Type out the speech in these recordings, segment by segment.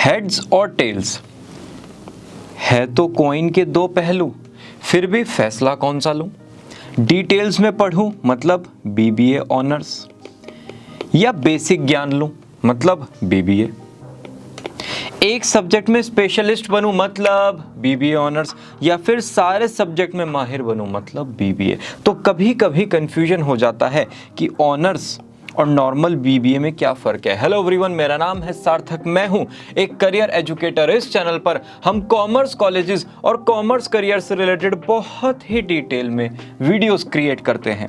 Heads और tales है तो कॉइन के दो पहलू, फिर भी फैसला कौन सा लूं? डिटेल्स में पढ़ूं मतलब बीबीए ऑनर्स, या बेसिक ज्ञान लूं मतलब बीबीए? एक सब्जेक्ट में स्पेशलिस्ट बनूं मतलब बीबीए ऑनर्स, या फिर सारे सब्जेक्ट में माहिर बनूं मतलब बीबीए? तो कभी कभी कंफ्यूजन हो जाता है कि ऑनर्स और नॉर्मल बीबीए में क्या फ़र्क है। हेलो एवरीवन, मेरा नाम है सार्थक, मैं हूं एक करियर एजुकेटर। इस चैनल पर हम कॉमर्स कॉलेजेस और कॉमर्स करियर से रिलेटेड बहुत ही डिटेल में वीडियोस क्रिएट करते हैं।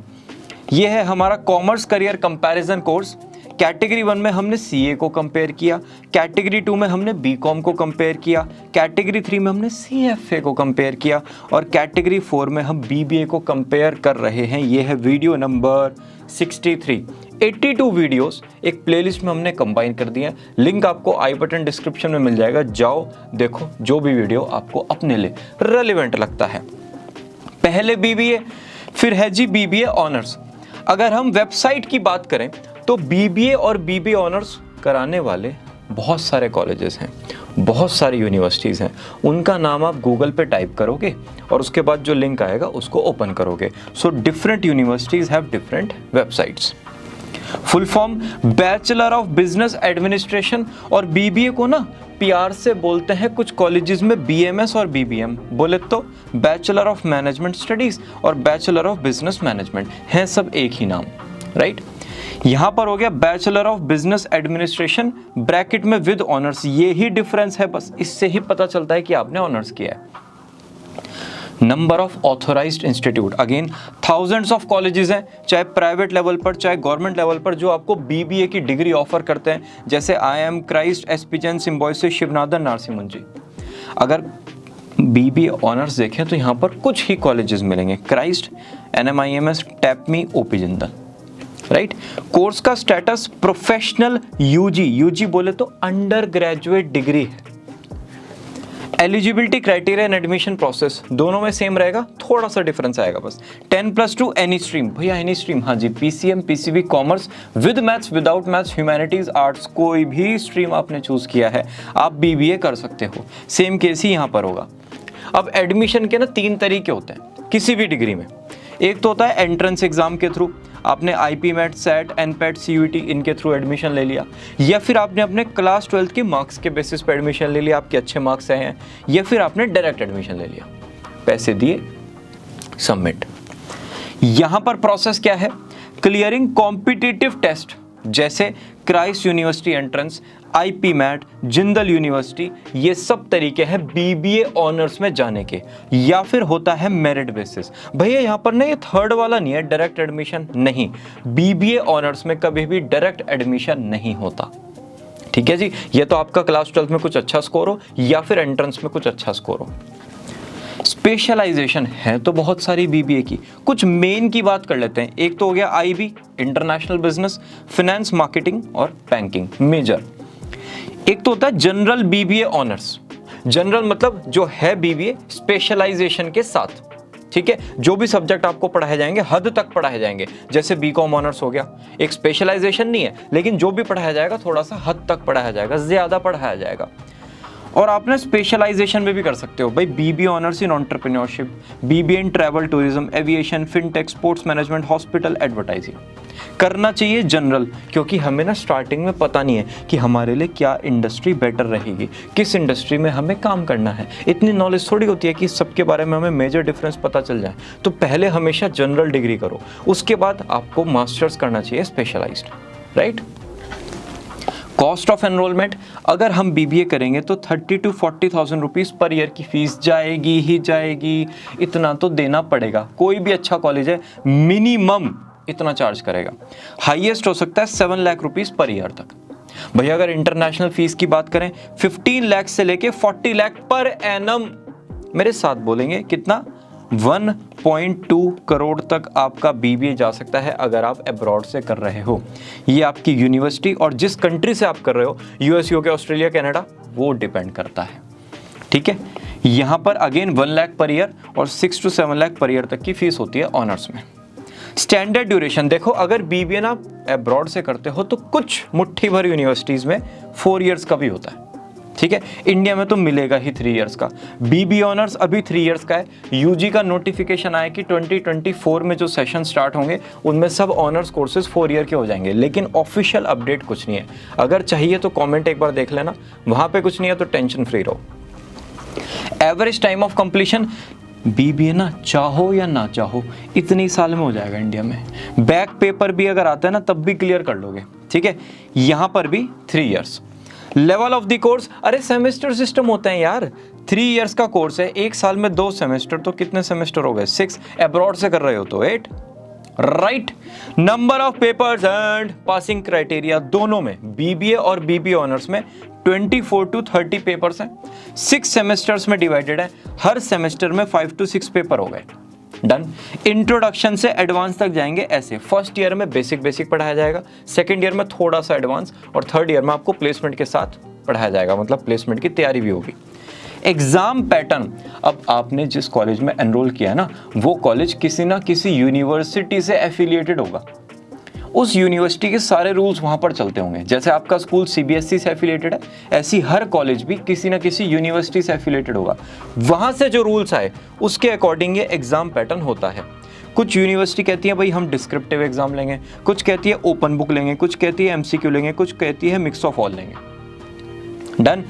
यह है हमारा commerce career comparison course. Category 1 में हमने सीए को कंपेयर किया, कैटेगरी 2 में हमने बीकॉम को कंपेयर किया, कैटेगरी 3 में हमने सीएफए को कंपेयर किया, और कैटेगरी 4 में हम बीबीए को कंपेयर कर रहे हैं। यह है वीडियो नंबर 63। 82 वीडियोस एक प्लेलिस्ट में हमने कंबाइन कर दिए हैं। लिंक आपको आई बटन डिस्क्रिप्शन में मिल जाएगा, जाओ देखो जो भी वीडियो आपको अपने लिए रेलेवेंट लगता है। पहले बीबीए, फिर है जी बीबीए ऑनर्स। अगर हम वेबसाइट की बात करें तो बीबीए और बीबीए ऑनर्स कराने वाले बहुत सारे कॉलेजेस हैं, बहुत सारी यूनिवर्सिटीज़ हैं। उनका नाम आप गूगल पे टाइप करोगे और उसके बाद जो लिंक आएगा उसको ओपन करोगे। So different universities have different websites. Full form bachelor of business administration, और बीबीए को ना पीआर से बोलते हैं कुछ कॉलेजेस में बीएमएस और बीबीएम, बोले तो बैचलर ऑफ मैनेजमेंट स्टडीज और बैचलर ऑफ बिजनेस मैनेजमेंट, हैं सब एक ही नाम, राइट। यहां पर हो गया bachelor of business administration bracket में विद ऑनर्स। ये ही डिफरेंस है, बस इससे ही पता चलता है कि आपने ऑनर्स किया है। Number of authorised institute, again thousands of colleges हैं, चाहे प्राइवेट लेवल पर चाहे गवर्नमेंट लेवल पर, जो आपको बीबीए की डिग्री ऑफर करते हैं, जैसे IIM, Christ, SP Jain, Symbiosis, Sivanathan, Narsee Monjee. अगर बीबीए ऑनर्स देखें तो यहाँ पर कुछ ही कॉलेजेस मिलेंगे, Christ, NMIMS, TAPMI, OP Jindal, right. Course का स्टेटस प्रोफेशनल यूजी बोले तो अंडर ग्रेजुएट डिग्री है। Eligibility criteria and admission process दोनों में सेम रहेगा, थोड़ा सा डिफरेंस आएगा बस। 10+2 एनी स्ट्रीम, भैया एनी स्ट्रीम, हाँ जी, PCM, PCB, commerce, with maths, without maths, humanities, arts, कोई भी स्ट्रीम आपने चूज किया है आप बीबीए कर सकते हो। सेम केस ही यहाँ पर होगा। अब एडमिशन के ना 3 तरीके होते हैं किसी भी डिग्री में। एक तो होता है एंट्रेंस एग्जाम के थ्रू, आपने IPMAT, SAT, NPAT, CUET इनके थ्रू एडमिशन ले लिया, या फिर आपने अपने क्लास 12th के मार्क्स के बेसिस पे एडमिशन ले लिया, आपके अच्छे मार्क्स आए हैं, या फिर आपने डायरेक्ट एडमिशन ले लिया, पैसे दिए, सबमिट। यहां पर प्रोसेस क्या है? क्लियरिंग कॉम्पिटिटिव टेस्ट जैसे Christ university entrance, IPMAT, Jindal university, ये सब तरीके हैं बीबीए ऑनर्स में जाने के, या फिर होता है मेरिट बेसिस। भैया यहाँ पर ना ये थर्ड वाला नहीं है, डायरेक्ट एडमिशन नहीं, बीबीए ऑनर्स में कभी भी डायरेक्ट एडमिशन नहीं होता, ठीक है जी। ये तो आपका क्लास 12 में कुछ अच्छा स्कोर हो या फिर एंट्रेंस में कुछ अच्छा स्कोर हो। स्पेशलाइजेशन है तो बहुत सारी बीबीए की, कुछ मेन की बात कर लेते हैं। एक तो हो गया IB, international business, finance, marketing और बैंकिंग, मेजर। एक तो होता है जनरल बीबीए ऑनर्स। जनरल मतलब जो है बीबीए स्पेशलाइजेशन के साथ, ठीक है, जो भी सब्जेक्ट आपको पढ़ाए जाएंगे हद तक पढ़ाए जाएंगे, जैसे बीकॉम ऑनर्स हो गया, एक स्पेशलाइजेशन नहीं है, लेकिन जो भी पढ़ाया जाएगा थोड़ा सा हद तक पढ़ाया जाएगा, ज्यादा पढ़ाया जाएगा। और आप ना स्पेशलाइजेशन में भी कर सकते हो भाई, BBA honours in entrepreneurship, BBA in travel tourism, aviation, fintech, sports management, hospital, advertising. करना चाहिए जनरल, क्योंकि हमें ना स्टार्टिंग में पता नहीं है कि हमारे लिए क्या इंडस्ट्री बेटर रहेगी, किस इंडस्ट्री में हमें काम करना है। इतनी नॉलेज थोड़ी होती है कि सबके बारे में हमें मेजर डिफरेंस पता चल जाए। तो पहले हमेशा जनरल डिग्री करो, उसके बाद आपको मास्टर्स करना चाहिए specialised, right. Cost of enrolment, अगर हम बीबीए करेंगे तो 30 to 40,000 रुपीज़ पर ईयर की फीस जाएगी ही जाएगी, इतना तो देना पड़ेगा। कोई भी अच्छा कॉलेज है मिनिमम इतना चार्ज करेगा, हाईएस्ट हो सकता है 7 लाख रुपीज़ पर ईयर तक। भैया अगर इंटरनेशनल फीस की बात करें 15 लाख से लेके 40 लाख पर एनम, मेरे साथ बोलेंगे कितना, 1.2 करोड़ तक आपका बीबीए जा सकता है अगर आप अब्रॉड से कर रहे हो। ये आपकी यूनिवर्सिटी और जिस कंट्री से आप कर रहे हो, US, UK, ऑस्ट्रेलिया, कनाडा, वो डिपेंड करता है, ठीक है। यहाँ पर अगेन 1 लाख पर ईयर और 6 to 7 लाख पर ईयर तक की फीस होती है ऑनर्स में। स्टैंडर्ड ड्यूरेशन देखो, अगर बीबीए ना अब्रॉड से करते हो तो कुछ मुट्ठी भर यूनिवर्सिटीज़ में 4 इयर्स का भी होता है, ठीक है, इंडिया में तो मिलेगा ही 3 इयर्स का। बीबीए ऑनर्स अभी 3 इयर्स का है। यूजी का नोटिफिकेशन आया कि 2024 में जो सेशन स्टार्ट होंगे उनमें सब ऑनर्स कोर्सेज 4 ईयर के हो जाएंगे, लेकिन ऑफिशियल अपडेट कुछ नहीं है। अगर चाहिए तो कमेंट एक बार देख लेना, वहां पे कुछ नहीं है तो टेंशन फ्री रहो। Average time of completion BBA ना चाहो या ना चाहो इतनी साल में हो जाएगा इंडिया में। बैक पेपर भी अगर आता है ना तब भी क्लियर कर लोगे, ठीक है। यहां पर भी 3 years. Level of the course, अरे सेमेस्टर सिस्टम होते हैं यार। 3 इयर्स का कोर्स है, एक साल में 2 सेमेस्टर, तो कितने सेमेस्टर हो गए? 6। अब्रॉड से कर रहे हो तो 8, right. Number of papers and passing criteria दोनों में, बीबीए और बीबीए ऑनर्स में 24 to 30 पेपर्स हैं। 6 सेमेस्टर्स में डिवाइडेड है, हर सेमेस्टर में 5 to 6 पेपर हो गए। डन। इंट्रोडक्शन से एडवांस तक जाएंगे ऐसे। फर्स्ट ईयर में बेसिक पढ़ाया जाएगा, सेकंड ईयर में थोड़ा सा एडवांस, और थर्ड ईयर में आपको प्लेसमेंट के साथ पढ़ाया जाएगा, मतलब प्लेसमेंट की तैयारी भी होगी। एग्जाम पैटर्न, अब आपने जिस कॉलेज में एनरोल किया है ना, वो कॉलेज किसी ना किसी यूनिवर्सिटी से एफिलिएटेड होगा। उस यूनिवर्सिटी के सारे रूल्स वहां पर चलते होंगे। जैसे आपका स्कूल सीबीएसई से एफिलिएटेड है, ऐसी हर कॉलेज भी किसी ना किसी यूनिवर्सिटी से एफिलिएटेड होगा। वहां से जो रूल्स आए उसके अकॉर्डिंग ये एग्जाम पैटर्न होता है। कुछ यूनिवर्सिटी कहती है भाई हम डिस्क्रिप्टिव एग्जाम लेंगे, कुछ कहती है ओपन बुक लेंगे, कुछ कहती है एमसीक्यू लेंगे, कुछ कहती है मिक्स ऑफ ऑल लेंगे। डन।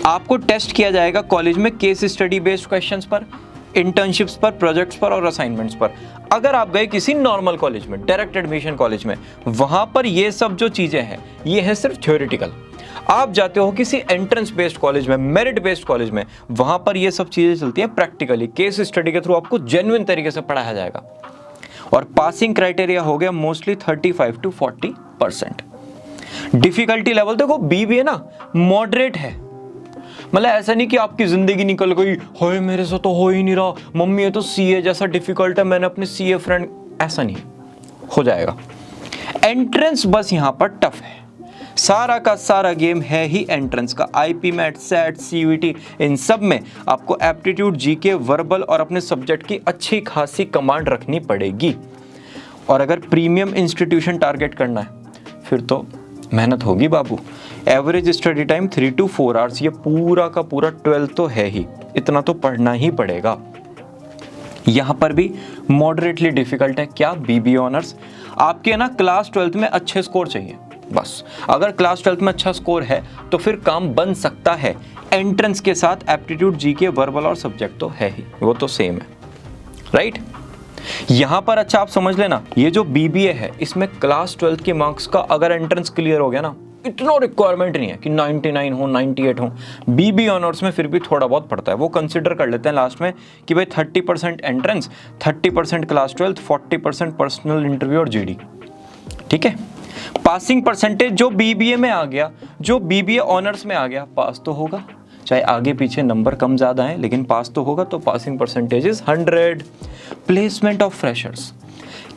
आपको टेस्ट किया जाएगा कॉलेज में केस स्टडी बेस्ड क्वेश्चंस पर, इंटर्नशिप्स पर, प्रोजेक्ट्स पर और असाइनमेंट्स पर। अगर आप गए किसी नॉर्मल कॉलेज में, डायरेक्ट एडमिशन कॉलेज में, वहां पर ये सब जो चीजें हैं ये है सिर्फ थ्योरेटिकल। आप जाते हो किसी एंट्रेंस बेस्ड कॉलेज में, मेरिट बेस्ड कॉलेज में, वहां पर ये सब चीजें चलती हैं प्रैक्टिकली। केस स्टडी के थ्रू आपको जेन्युइन तरीके से पढ़ाया जाएगा। और पासिंग क्राइटेरिया हो गया मोस्टली 35 to 40%। डिफिकल्टी लेवल देखो, बीबीए ना मॉडरेट है, मतलब ऐसा नहीं कि आपकी जिंदगी निकल गई, होए मेरे से तो हो ही नहीं रहा, मम्मी ये तो सीए जैसा डिफिकल्ट है, मैंने अपने सीए फ्रेंड, ऐसा नहीं हो जाएगा। एंट्रेंस बस यहां पर टफ है, सारा का सारा गेम है ही एंट्रेंस का। आईपी मैट, सेट, सीयूईटी, इन सब में आपको एप्टीट्यूड, जीके, वर्बल और अपने सब्जेक्ट की अच्छी खासी कमांड रखनी पड़ेगी। और अगर प्रीमियम इंस्टीट्यूशन टारगेट करना है फिर तो मेहनत होगी बाबू। Average study time 3 to 4 hours, ये पूरा का पूरा 12 तो है ही, इतना तो पढ़ना ही पड़ेगा। यहां पर भी मॉडरेटली डिफिकल्ट है। क्या? BBA honours. आपके ना क्लास 12th में अच्छे स्कोर चाहिए बस। अगर क्लास 12th में अच्छा स्कोर है तो फिर काम बन सकता है। एंट्रेंस के साथ एप्टीट्यूड, जीके, वर्बल और सब्जेक्ट तो है ही, वो तो सेम है, राइट। यहां पर अच्छा आप समझ लेना, ये जो बीबीए है इसमें क्लास 12th के मार्क्स का अगर एंट्रेंस क्लियर हो गया ना, इतना रिक्वायरमेंट नहीं है कि 99 हो, 98 हो। बीबीए ऑनर्स में फिर भी थोड़ा बहुत पड़ता है, वो कंसिडर कर लेते हैं लास्ट में कि भाई 30% entrance, 30% class 12th, 40% personal interview और जीडी, ठीक है। पासिंग परसेंटेज जो बीबीए में आ गया, जो बीबीए ऑनर्स में आ गया, पास तो होगा, चाहे आगे पीछे नंबर कम ज्यादा है लेकिन पास तो होगा। तो passing percentage is 100। Placement of freshers,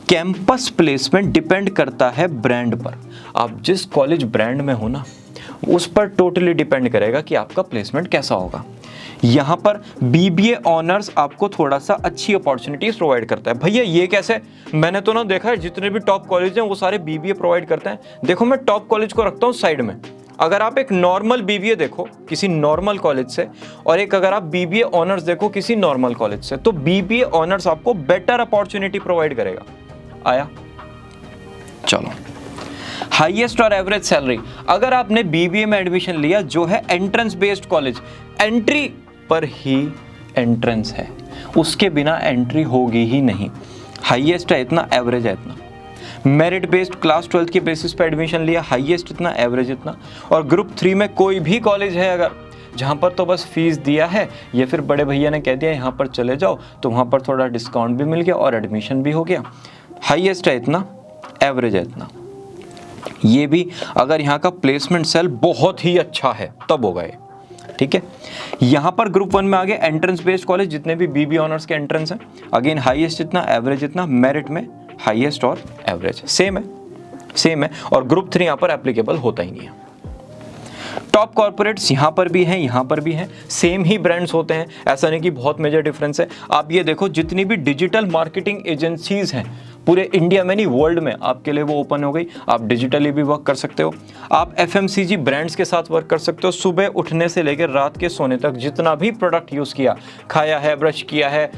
campus placement depend करता है ब्रांड पर। आप जिस कॉलेज ब्रांड में हो ना, उस पर टोटली डिपेंड करेगा कि आपका प्लेसमेंट कैसा होगा। यहाँ पर बीबीए ऑनर्स आपको थोड़ा सा अच्छी अपॉर्चुनिटीज प्रोवाइड करता है। भैया ये कैसे? मैंने तो ना देखा है जितने भी टॉप कॉलेज हैं वो सारे बीबीए प्रोवाइड करते हैं। देखो मैं टॉप कॉलेज को रखता हूँ साइड में। अगर आप एक नॉर्मल बीबीए देखो किसी नॉर्मल कॉलेज से, और एक अगर आप बीबीए ऑनर्स देखो किसी नॉर्मल कॉलेज से, तो बीबीए ऑनर्स आपको बेटर अपॉर्चुनिटी प्रोवाइड करेगा। आया? चलो, हाईएस्ट और एवरेज सैलरी। अगर आपने बीबीए में एडमिशन लिया जो है एंट्रेंस बेस्ड कॉलेज, एंट्री पर ही एंट्रेंस है, उसके बिना एंट्री होगी ही नहीं। हाईएस्ट है इतना, एवरेज है इतना। मेरिट बेस्ड क्लास 12th के बेसिस पे एडमिशन लिया, हाईएस्ट इतना, एवरेज इतना। और ग्रुप 3 में कोई भी कॉलेज है अगर जहाँ पर तो बस फीस दिया है, या फिर बड़े भैया ने कह दिया यहाँ पर चले जाओ, तो वहाँ पर थोड़ा डिस्काउंट भी मिल गया और एडमिशन भी हो गया। हाईएस्ट है इतना, एवरेज है इतना। ये भी अगर यहाँ का प्लेसमेंट सेल बहुत ही अच्छा है तब होगा ये, ठीक है। यहाँ पर ग्रुप 1 में आगे एंट्रेंस बेस्ड कॉलेज जितने भी बीबी ऑनर्स के एंट्रेंस हैं, अगेन हाईएस्ट इतना, एवरेज इतना। मेरिट में हाईएस्ट और एवरेज सेम है। और ग्रुप 3 यहाँ पर एप्लीकेबल होता ही नहीं है। टॉप कॉर्पोरेट्स यहाँ पर भी हैं, यहाँ पर भी हैं, सेम ही ब्रांड्स होते हैं, ऐसा नहीं कि बहुत मेजर डिफरेंस है। आप ये देखो जितनी भी डिजिटल मार्केटिंग एजेंसीज हैं पूरे इंडिया में नहीं वर्ल्ड में, आपके लिए वो ओपन हो गई। आप डिजिटली भी वर्क कर सकते हो, आप FMCG ब्रांड्स के साथ वर्क कर सकते हो। सुबह उठने से लेकर रात के सोने तक जितना भी प्रोडक्ट यूज़ किया, खाया है, ब्रश किया है,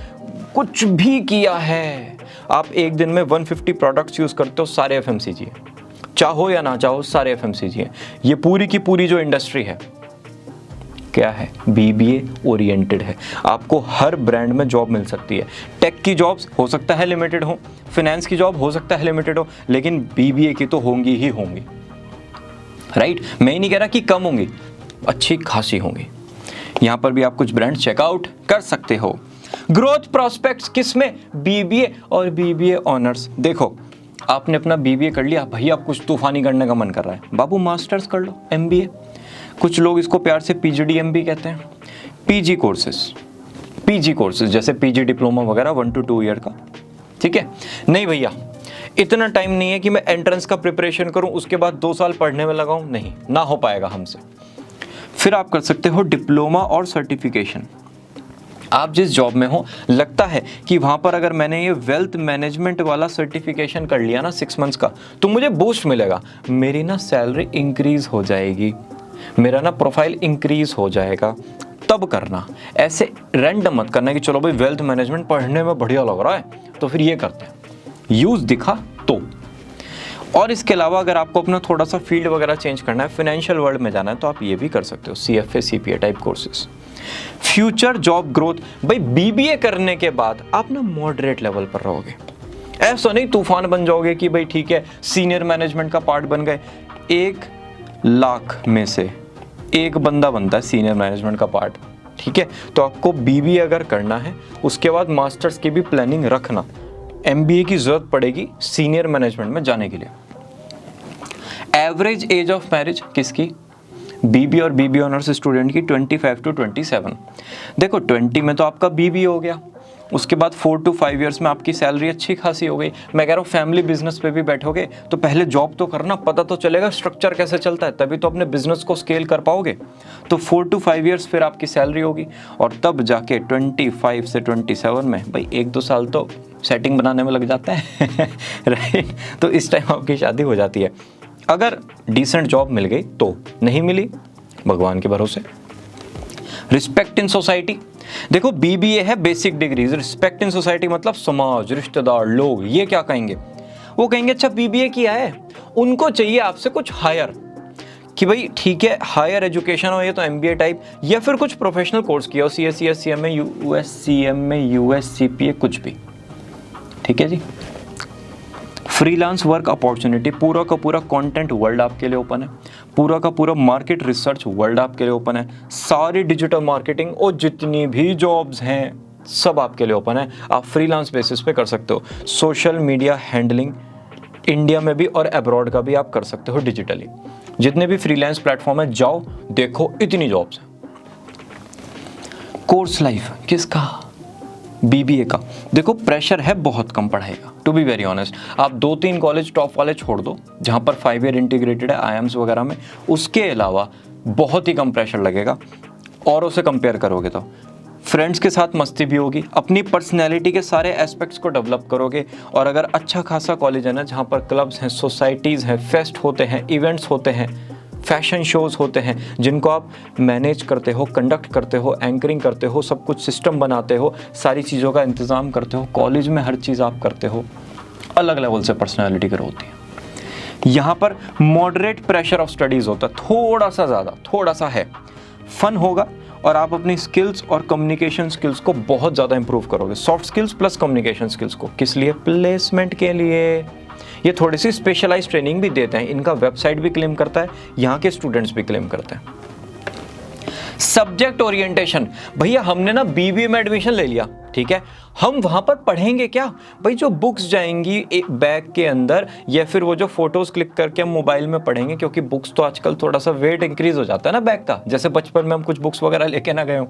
कुछ भी किया है, आप एक दिन में 150 प्रोडक्ट्स यूज़ करते हो, सारे FMCG है, चाहो या ना चाहो सारे FMCG है। ये पूरी की पूरी जो इंडस्ट्री है क्या है, BBA ओरिएंटेड है। आपको हर ब्रांड में जॉब मिल सकती है। टेक की जॉब्स हो सकता है लिमिटेड हो, फाइनेंस की जॉब हो सकता है लिमिटेड हो, लेकिन BBA की तो होंगी ही होंगी, राइट। मैं ही नहीं कह रहा कि कम होंगी, अच्छी खासी होंगी। यहाँ पर भी आप कुछ ब्रांड चेकआउट कर सकते हो। ग्रोथ प्रोस्पेक्ट्स किसमें, BBA और BBA ऑनर्स। देखो आपने अपना BBA कर लिया, भाई आप कुछ तूफानी करने का मन कर रहा है, बाबू मास्टर्स कर लो, MBA। कुछ लोग इसको प्यार से PGDM भी कहते हैं, PG कोर्सेज जैसे PG डिप्लोमा वगैरह 1 to 2 ईयर का, ठीक है। नहीं भैया इतना टाइम नहीं है कि मैं एंट्रेंस का प्रिपरेशन करूं उसके बाद 2 साल पढ़ने में लगाऊं, नहीं, ना हो पाएगा हमसे। फिर आप कर सकते हो डिप्लोमा और सर्टिफिकेशन। आप जिस जॉब में हो लगता है कि वहाँ पर अगर मैंने ये वेल्थ मैनेजमेंट वाला सर्टिफिकेशन कर लिया ना 6 मंथ्स का, तो मुझे बूस्ट मिलेगा, मेरी ना सैलरी इंक्रीज हो जाएगी, मेरा ना प्रोफाइल इंक्रीज हो जाएगा, तब करना। ऐसे रैंडम मत करना कि चलो भाई वेल्थ मैनेजमेंट पढ़ने में बढ़िया लग रहा है तो फिर ये करते हैं, यूज़ दिखा तो। और इसके अलावा अगर आपको अपना थोड़ा सा फील्ड वगैरह चेंज करना है, फाइनेंशियल वर्ल्ड में जाना है, तो आप ये भी कर सकते हो, CFA CPA type courses. Future job growth, भाई BBA करने के बाद आप ना मॉडरेट लेवल पर रहोगे, ऐसा नहीं तूफान बन जाओगे कि भाई ठीक है सीनियर मैनेजमेंट का पार्ट बन गए। 1 लाख में से एक बंदा बनता है सीनियर मैनेजमेंट का पार्ट, ठीक है। तो आपको BBA अगर करना है उसके बाद मास्टर्स की भी प्लानिंग रखना, MBA की जरूरत पड़ेगी सीनियर मैनेजमेंट में जाने के लिए। एवरेज एज ऑफ मैरिज किसकी, BBA और BBA ऑनर्स स्टूडेंट की 25 to 27। देखो 20 में तो आपका BBA हो गया, उसके बाद 4 to 5 ईयर्स में आपकी सैलरी अच्छी खासी हो गई। मैं कह रहा हूँ फैमिली बिजनेस पे भी बैठोगे तो पहले जॉब तो करना, पता तो चलेगा स्ट्रक्चर कैसे चलता है, तभी तो अपने बिजनेस को स्केल कर पाओगे। तो 4 to 5 ईयर्स फिर आपकी सैलरी होगी, और तब जाके 25 से 27 में भाई 1-2 साल तो सेटिंग बनाने में लग जाता है राइट। तो इस टाइम आपकी शादी हो जाती है, अगर डिसेंट जॉब मिल गई तो, नहीं मिली भगवान के भरोसे। रिस्पेक्ट इन सोसाइटी, देखो BBA है basic degrees, respect in society मतलब समाज, रिश्तेदार, लोग ये क्या कहेंगे, वो कहेंगे अच्छा BBA किया है, उनको चाहिए आपसे कुछ हायर, कि भाई ठीक है हायर एजुकेशन हो, ये तो MBA टाइप, या फिर कुछ प्रोफेशनल कोर्स किया हो, CSCS CMA USCMA USCPA कुछ भी, ठीक है जी। फ्रीलांस वर्क अपॉर्चुनिटी, पूरा का पूरा कंटेंट वर्ल्ड आपके लिए ओपन है, पूरा का पूरा मार्केट रिसर्च वर्ल्ड आपके लिए ओपन है, सारी डिजिटल मार्केटिंग और जितनी भी जॉब्स हैं सब आपके लिए ओपन है। आप फ्रीलांस बेसिस पे कर सकते हो। सोशल मीडिया हैंडलिंग इंडिया में भी और अब्रॉड का भी आप कर सकते हो डिजिटली। जितने भी फ्रीलांस प्लेटफॉर्म है जाओ देखो, इतनी जॉब्स हैं। कोर्स लाइफ किसका, BBA का। देखो प्रेशर है बहुत कम पढ़ाई का, टू बी वेरी ऑनेस्ट। आप 2-3 कॉलेज टॉप वाले छोड़ दो जहाँ पर 5 ईयर इंटीग्रेटेड है IIMs वगैरह में, उसके अलावा बहुत ही कम प्रेशर लगेगा। औरों से कंपेयर करोगे तो फ्रेंड्स के साथ मस्ती भी होगी, अपनी पर्सनैलिटी के सारे एस्पेक्ट्स को डेवलप करोगे। और अगर अच्छा खासा कॉलेज है ना जहाँ पर क्लब्स हैं, सोसाइटीज़ हैं, फेस्ट होते हैं, इवेंट्स होते हैं, फैशन शोज़ होते हैं जिनको आप मैनेज करते हो, कंडक्ट करते हो, एंकरिंग करते हो, सब कुछ सिस्टम बनाते हो, सारी चीज़ों का इंतज़ाम करते हो, कॉलेज में हर चीज़ आप करते हो, अलग लेवल से पर्सनैलिटी ग्रो होती है। यहाँ पर मॉडरेट प्रेशर ऑफ स्टडीज़ होता है, थोड़ा सा ज़्यादा, थोड़ा सा है, फन होगा, और आप अपनी स्किल्स और कम्युनिकेशन स्किल्स को बहुत ज़्यादा इंप्रूव करोगे। Soft skills plus communication skills को, किस लिए, प्लेसमेंट के लिए। ये थोड़ी सी स्पेशलाइज ट्रेनिंग भी देते हैं, इनका वेबसाइट भी क्लेम करता है, यहाँ के स्टूडेंट्स भी क्लेम करते हैं। सब्जेक्ट ओरिएंटेशन, भैया हमने ना BBA में एडमिशन ले लिया, ठीक है, हम वहां पर पढ़ेंगे क्या, भाई जो बुक्स जाएंगी एक बैग के अंदर, या फिर वो जो फोटोज क्लिक करके हम मोबाइल में पढ़ेंगे, क्योंकि बुक्स तो आजकल थोड़ा सा वेट इंक्रीज हो जाता है ना बैग का, जैसे बचपन में हम कुछ बुक्स वगैरह लेके ना गए हो,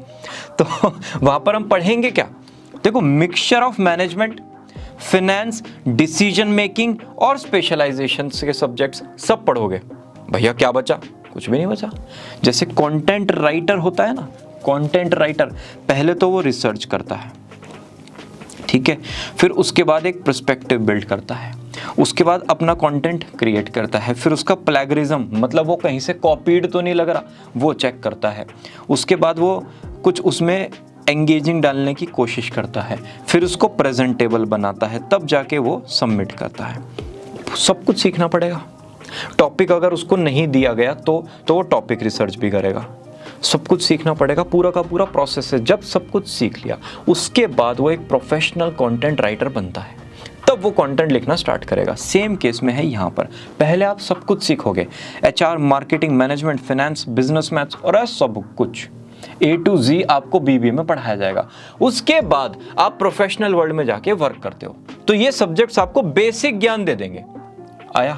तो वहां पर हम पढ़ेंगे क्या। देखो mixture of management, finance, decision making और स्पेशलाइजेशन के सब्जेक्ट्स सब पढ़ोगे। भैया क्या बचा, कुछ भी नहीं बचा। जैसे कंटेंट राइटर होता है ना, कंटेंट राइटर पहले तो वो रिसर्च करता है, ठीक है, फिर उसके बाद एक पर्सपेक्टिव बिल्ड करता है, उसके बाद अपना कंटेंट क्रिएट करता है, फिर उसका प्लेगरिज्म मतलब वो कहीं से कॉपीड तो नहीं लग रहा वो चेक करता है, उसके बाद वो कुछ उसमें एंगेजिंग डालने की कोशिश करता है, फिर उसको प्रेजेंटेबल बनाता है, तब जाके वो सबमिट करता है। सब कुछ सीखना पड़ेगा। टॉपिक अगर उसको नहीं दिया गया तो वो टॉपिक रिसर्च भी करेगा। सब कुछ सीखना पड़ेगा, पूरा का पूरा प्रोसेस है। जब सब कुछ सीख लिया उसके बाद वो एक प्रोफेशनल कंटेंट राइटर बनता है, तब वो कंटेंट लिखना स्टार्ट करेगा। सेम केस में है यहाँ पर, पहले आप सब कुछ सीखोगे, HR, marketing, management, finance, business maths और सब कुछ A to Z आपको BBA में पढ़ाया जाएगा। उसके बाद आप प्रोफेशनल वर्ल्ड में जाके वर्क करते हो, तो ये सब्जेक्ट्स आपको बेसिक ज्ञान दे देंगे। आया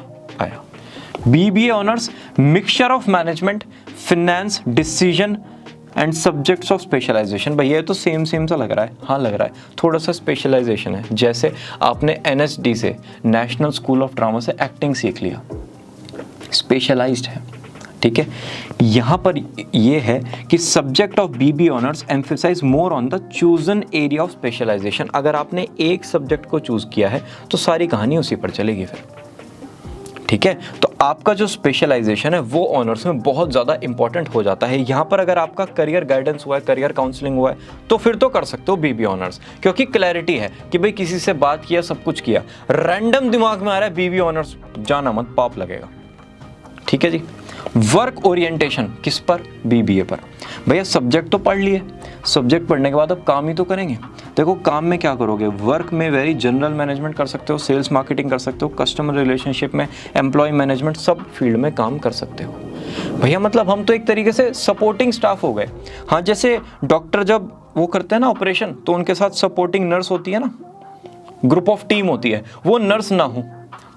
BBA honours mixture of management, finance, decision and subjects of specialisation. भैया ये तो सेम सा लग रहा है। हाँ लग रहा है, थोड़ा सा स्पेशलाइजेशन है। जैसे आपने NSD से, नेशनल स्कूल ऑफ ड्रामा से एक्टिंग सीख लिया, स्पेशलाइज्ड है, ठीक है। यहाँ पर ये है कि subject of BBA honours emphasise more on the chosen area of specialisation. अगर आपने एक सब्जेक्ट को चूज किया है तो सारी कहानी उसी पर चलेगी फिर, ठीक है। तो आपका जो स्पेशलाइजेशन है वो ऑनर्स में बहुत ज़्यादा इंपॉर्टेंट हो जाता है। यहाँ पर अगर आपका करियर गाइडेंस हुआ है, करियर काउंसलिंग हुआ है, तो फिर तो कर सकते हो BBA ऑनर्स, क्योंकि क्लैरिटी है कि भाई किसी से बात किया, सब कुछ किया, रैंडम दिमाग में आ रहा है BBA ऑनर्स, जाना मत, पाप लगेगा, ठीक है जी। वर्क ओरिएंटेशन किस पर? BBA पर। भैया सब्जेक्ट तो पढ़ लिए, सब्जेक्ट पढ़ने के बाद अब काम ही तो करेंगे। देखो काम में क्या करोगे, वर्क में वेरी जनरल मैनेजमेंट कर सकते हो, सेल्स मार्केटिंग कर सकते हो, कस्टमर रिलेशनशिप में, एम्प्लॉय मैनेजमेंट, सब फील्ड में काम कर सकते हो। भैया मतलब हम तो एक तरीके से सपोर्टिंग स्टाफ हो गए। हाँ जैसे डॉक्टर जब वो करते हैं ना ऑपरेशन, तो उनके साथ सपोर्टिंग नर्स होती है ना, ग्रुप ऑफ टीम होती है, वो नर्स ना हो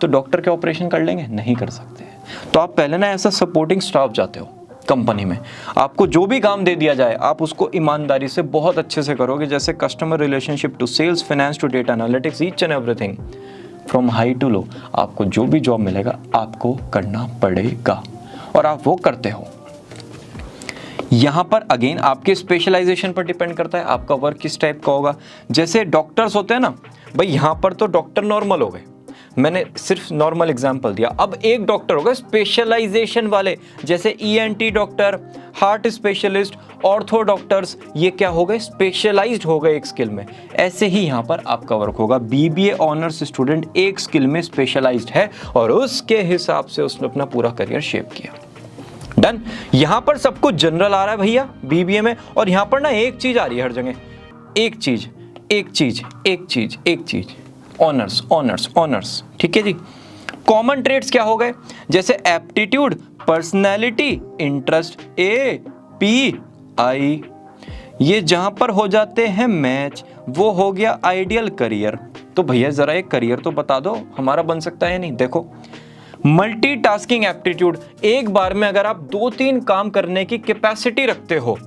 तो डॉक्टर के ऑपरेशन कर लेंगे? नहीं कर सकते। तो आप पहले ना ऐसा सपोर्टिंग स्टाफ जाते हो कंपनी में, आपको जो भी काम दे दिया जाए आप उसको ईमानदारी से बहुत अच्छे से करोगे। जैसे customer relationship to sales, finance to data analytics, each and everything from high to low, आपको जो भी जॉब मिलेगा आपको करना पड़ेगा और आप वो करते हो। यहाँ पर अगेन आपके स्पेशलाइजेशन पर डिपेंड करता है आपका वर्क किस टाइप का होगा। जैसे डॉक्टर्स होते हैं ना भाई, यहाँ पर तो डॉक्टर नॉर्मल हो गए, मैंने सिर्फ नॉर्मल एग्जांपल दिया। अब एक डॉक्टर होगा स्पेशलाइजेशन वाले, जैसे ENT doctor, heart specialist, ortho doctors, ये क्या हो गए? स्पेशलाइज्ड हो गए एक स्किल में। ऐसे ही यहाँ पर आपका वर्क होगा। BBA ऑनर्स स्टूडेंट एक स्किल में स्पेशलाइज्ड है और उसके हिसाब से उसने अपना पूरा करियर शेप किया। डन। यहाँ पर सब कुछ जनरल आ रहा है भैया BBA में, और यहाँ पर ना एक चीज आ रही है हर जगह, एक चीज, ऑनर्स ऑनर्स ऑनर्स, ठीक है जी। कॉमन ट्रेड्स क्या हो गए? जैसे एप्टीट्यूड, पर्सनैलिटी, इंटरेस्ट, API, ये जहां पर हो जाते हैं मैच वो हो गया आइडियल करियर। तो भैया जरा एक करियर तो बता दो हमारा बन सकता है नहीं। देखो मल्टीटास्किंग एप्टीट्यूड, एक बार में अगर आप 2-3 काम करने की कैपेसिटी रखते हो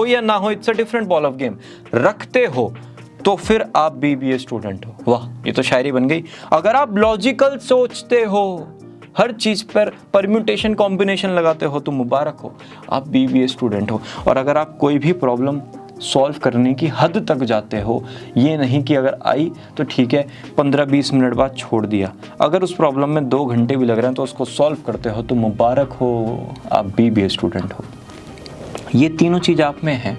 या ना हो, it's a different ball of game, रखते हो तो फिर आप BBA स्टूडेंट हो। वाह ये तो शायरी बन गई। अगर आप लॉजिकल सोचते हो, हर चीज पर परम्यूटेशन कॉम्बिनेशन लगाते हो तो मुबारक हो, आप BBA स्टूडेंट हो। और अगर आप कोई भी प्रॉब्लम सॉल्व करने की हद तक जाते हो, ये नहीं कि अगर आई तो ठीक है 15-20 मिनट बाद छोड़ दिया, अगर उस प्रॉब्लम में 2 घंटे भी लग रहे हैं तो उसको सॉल्व करते हो तो मुबारक हो, आप BBA स्टूडेंट हो। ये तीनों चीज़ आप में है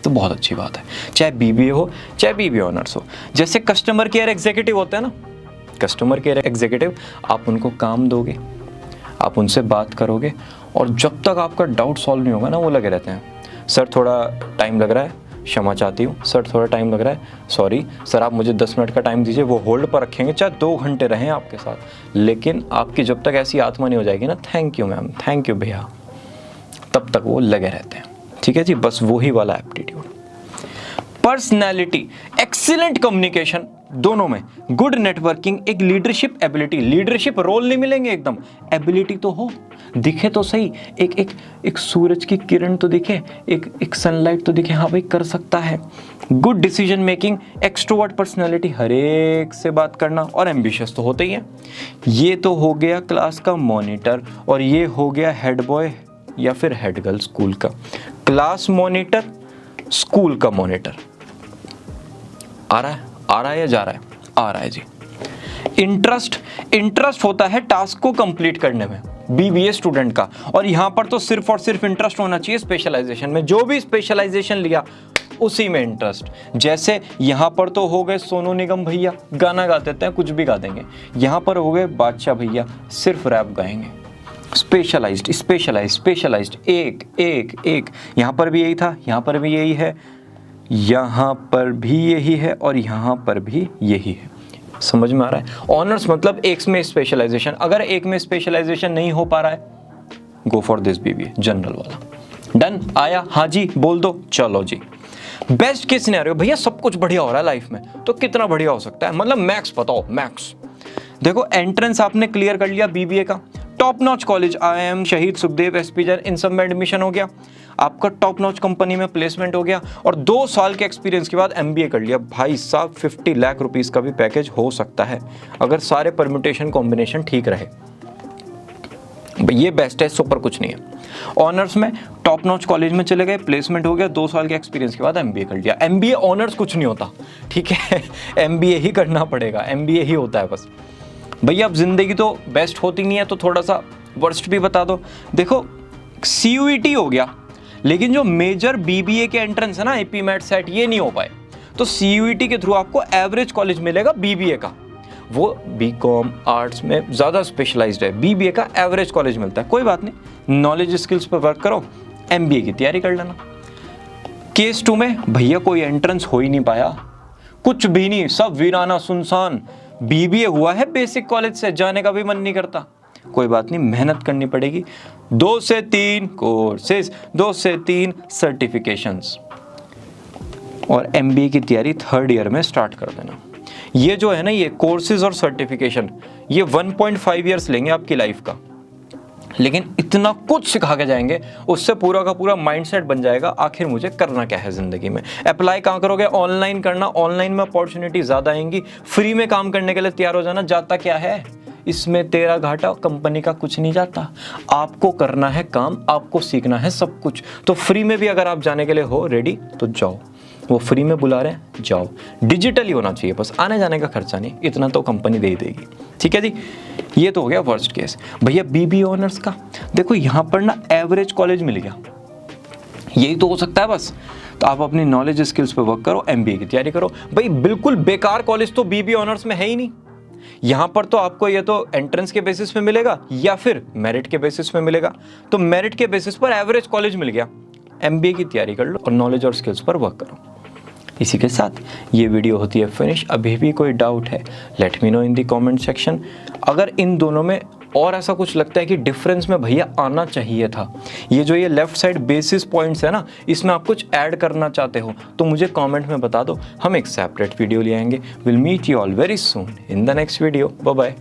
तो बहुत अच्छी बात है, चाहे BBA हो चाहे BBA ऑनर्स हो। जैसे कस्टमर केयर एग्जीक्यूटिव होते हैं ना, कस्टमर केयर एग्जीक्यूटिव, आप उनको काम दोगे, आप उनसे बात करोगे और जब तक आपका डाउट सॉल्व नहीं होगा ना वो लगे रहते हैं, सर थोड़ा टाइम लग रहा है, क्षमा चाहती हूँ सर, थोड़ा टाइम लग रहा है, सॉरी सर आप मुझे 10 मिनट का टाइम दीजिए। वो होल्ड पर रखेंगे चाहे 2 घंटे रहें आपके साथ, लेकिन आपकी जब तक ऐसी आत्मा नहीं हो जाएगी ना, thank you ma'am, thank you भैया, तब तक वो लगे रहते हैं। ठीक है जी, बस वही वाला एप्टीट्यूड। पर्सनैलिटी, एक्सीलेंट कम्युनिकेशन दोनों में, गुड नेटवर्किंग, एक लीडरशिप एबिलिटी, लीडरशिप रोल नहीं मिलेंगे एकदम, एबिलिटी तो हो, दिखे तो सही, एक सूरज की किरण तो दिखे, एक सनलाइट तो दिखे, हाँ भाई कर सकता है। Good decision making, extrovert personality, हर एक से बात करना, और एम्बिशियस तो होते ही है। ये तो हो गया क्लास का मॉनिटर और ये हो गया हेड बॉय या फिर हेड गर्ल स्कूल का, क्लास मॉनिटर, स्कूल का मॉनिटर। आ रहा है या जा रहा है? आ रहा है जी। इंटरेस्ट होता है टास्क को कंप्लीट करने में बीबीए स्टूडेंट का, और यहां पर तो सिर्फ और सिर्फ इंटरेस्ट होना चाहिए स्पेशलाइजेशन में। जो भी स्पेशलाइजेशन लिया उसी में इंटरेस्ट। जैसे यहां पर तो हो गए सोनू निगम भैया, गाना गा देते हैं, कुछ भी गा देंगे। यहां पर हो गए बादशाह भैया, सिर्फ रैप गाएंगे। स्पेशलाइज्ड, एक। यहां पर भी यही था, यहां पर भी यही है, यहां पर भी यही है, और यहां पर भी यही है। समझ में आ रहा है? ऑनर्स मतलब एक में स्पेशलाइजेशन। अगर एक में स्पेशलाइजेशन नहीं हो पा रहा है, go for this BBA general वाला। डन? आया? हाँ जी बोल दो। चलो जी, बेस्ट केस सिनेरियो भैया, सब कुछ बढ़िया हो रहा है लाइफ में, तो कितना बढ़िया हो सकता है? मतलब मैक्स बताओ, मैक्स। देखो एंट्रेंस आपने क्लियर कर लिया बीबीए का, टॉप नॉच कॉलेज IIM शहीद सुखदेव, एसपी जैन, इन सब में एडमिशन हो गया, आपका टॉप नॉच कंपनी में प्लेसमेंट हो गया, और 2 साल के एक्सपीरियंस के बाद MBA कर लिया। भाई साहब 50 लाख रुपीस का भी पैकेज हो सकता है अगर सारे परम्यूटेशन कॉम्बिनेशन ठीक रहे। ये बेस्ट है, सुपर कुछ नहीं है। ऑनर्स में टॉप नॉच कॉलेज में चले गए, प्लेसमेंट हो गया, 2 साल के एक्सपीरियंस के बाद MBA कर लिया। MBA ऑनर्स कुछ नहीं होता, ठीक है? MBA ही करना पड़ेगा, MBA ही होता है बस। भैया अब जिंदगी तो बेस्ट होती नहीं है, तो थोड़ा सा वर्स्ट भी बता दो। देखो CUET हो गया, लेकिन जो मेजर BBA के एंट्रेंस है ना, AP मैट सेट, ये नहीं हो पाए, तो CUET के थ्रू आपको एवरेज कॉलेज मिलेगा BBA का। वो BCom आर्ट्स में ज़्यादा स्पेशलाइज्ड है, BBA का एवरेज कॉलेज मिलता है। कोई बात नहीं, नॉलेज स्किल्स पर वर्क करो, MBA की तैयारी कर लेना। केस 2 में भैया कोई एंट्रेंस हो ही नहीं पाया, कुछ भी नहीं, सब वीराना सुनसान। BBA हुआ है बेसिक कॉलेज से, जाने का भी मन नहीं करता। कोई बात नहीं, मेहनत करनी पड़ेगी। 2 से 3 कोर्सेज, 2 से 3 सर्टिफिकेशंस, और MBA की तैयारी 3rd ईयर में स्टार्ट कर देना। ये जो है ना, ये कोर्सेज और सर्टिफिकेशन, ये 1.5 ईयर्स लेंगे आपकी लाइफ का, लेकिन इतना कुछ सिखा के जाएंगे, उससे पूरा का पूरा माइंडसेट बन जाएगा आखिर मुझे करना क्या है ज़िंदगी में। अप्लाई कहाँ करोगे? ऑनलाइन करना, ऑनलाइन में अपॉर्चुनिटी ज़्यादा आएंगी। फ्री में काम करने के लिए तैयार हो जाना। जाता क्या है इसमें? तेरा घाटा, कंपनी का कुछ नहीं जाता। आपको करना है काम, आपको सीखना है सब कुछ। तो फ्री में भी अगर आप जाने के लिए हो रेडी, तो जाओ। वो फ्री में बुला रहे हैं, जाओ। डिजिटली होना चाहिए बस, आने जाने का खर्चा नहीं, इतना तो कंपनी दे ही देगी। ठीक है जी, ये तो हो गया वर्स्ट केस। भैया BBA ऑनर्स का देखो, यहाँ पर ना एवरेज कॉलेज मिल गया, यही तो हो सकता है बस। तो आप अपनी नॉलेज स्किल्स पे वर्क करो, MBA की तैयारी करो। भाई बिल्कुल बेकार कॉलेज तो BBA ऑनर्स में है ही नहीं। यहाँ पर तो आपको ये तो एंट्रेंस के बेसिस पे मिलेगा या फिर मेरिट के बेसिस पे मिलेगा। तो मेरिट के बेसिस पर एवरेज कॉलेज मिल गया, MBA की तैयारी कर लो और नॉलेज और स्किल्स पर वर्क करो। इसी के साथ ये वीडियो होती है फिनिश। अभी भी कोई डाउट है, let me know in the comment section. अगर इन दोनों में और ऐसा कुछ लगता है कि डिफरेंस में भैया आना चाहिए था, ये जो ये लेफ्ट साइड बेसिस पॉइंट्स है ना, इसमें आप कुछ ऐड करना चाहते हो, तो मुझे कमेंट में बता दो, हम एक सेपरेट वीडियो ले आएंगे। Will meet you all very soon in the next video. Bye bye.